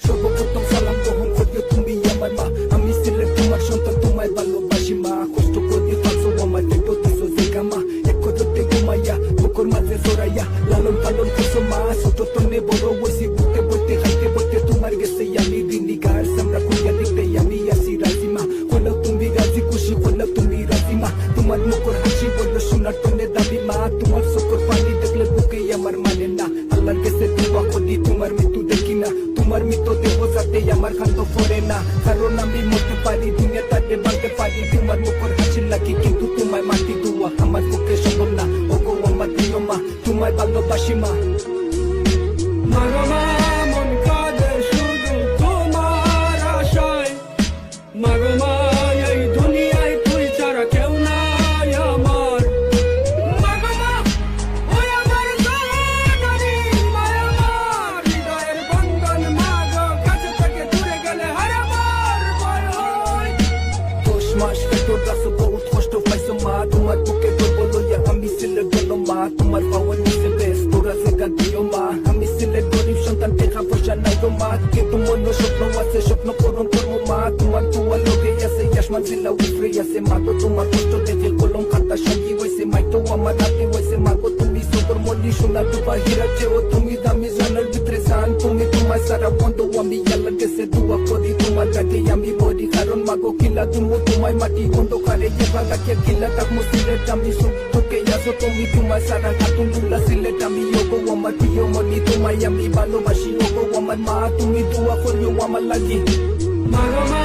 সর্বপ্রথম সালাম গ্রহণ করিও তুমি আমার মা, আমি ছিলেন তোমার সন্তান, তোমায় ভালোবাসি মা। কষ্ট করে পাচ্ছো আমার পেটো দিছো জায়গা মা, এক করতে ঘুমাইয়া বুকুর মাঝে জড়াইয়া লালন পালন করছো মা। ছোট তনে বড় হইছি বুকে বইতে খাইতে বইতে তোমার গেছে আমি দিনী গার সামরা কইয়া দেখতে আমি আসি রাজি মা। হলো তুমি রাজি খুশি হলো তুমি রাজি মা, তোমার মুখর হাসি বললো সোনার তনে দাবি মা। তোমার চোখের পানি দেখলে বুকে আমার মানে না, আল্লাহর কাছে দোয়া করি তোমার মৃত্যু দেখি না। তোমার মৃত দেহ যাতে আমার খান্ত পড়ে না, কারণ আমি মরতে পারি দুনিয়া তাতে বাঁধতে পারি। তোমার মুখর হাসি লাগি কিন্তু তোমায় মাটি দোয়া আমার পক্ষে সম্ভব না। ওগো আমার প্রিয় মা, তোমায় ভালোবাসি মা। মাগমা মন কাঁদে শুধু তোমার আশায়, মাগমা এই দুনিয়ায় তুই ছাড়া কেউ নাই আমার। মাগমা ওই আমার জননী, মায় আমার হৃদয়ের বন্ধন, মাগো কাছে থেকে দূরে গেলে হার আমার ভয় হয়। 10 মাস পেটর রাসো বহুত কষ্ট পাইছো মা, তোমার বুকে গর্ব লইয়া আমি ছেলে গেল মা। তোমার পাওয়ার নিচে বেশ তোরা জায়গা দিও মা, আমি ছেলে গরিব সন্তান টাকা পয়সা নাই গো মা। কিন্তু মনে স্বপ্ন আছে স্বপ্ন পূরণ করবো মা। তোমার দোয়া লোকে আছে আসমান জেলা উপরে আছে মাগো, তোমার কষ্ট দেখে কলম খাতা সঙ্গী হয়েছে মাইতো আমার হাতে হয়েছে মাগো। তুমি সবর মল্লি সোনার দুবা হীরা চেও তুমি দামি জানার ভিতরে জান, তুমি তোমার সারা বন্ধ আমি আল্লাহর কাছে দোয়া করি তোমার কাছে আমি মরি। কারণ মাগো কিলা তুমি তোমায় মাটি অন্ধকারে এভাগাকে কিলা থাকবো সিলেট আমি সুখ তোকে আসো তুমি তোমার সারা খাতুন দুল্লা সিলেট আমি। ওগো আমার প্রিয় মনি তোমায় আমি ভালোবাসি, ওগো আমার মা তুমি দোয়া করিও আমার লাগি। মাগমা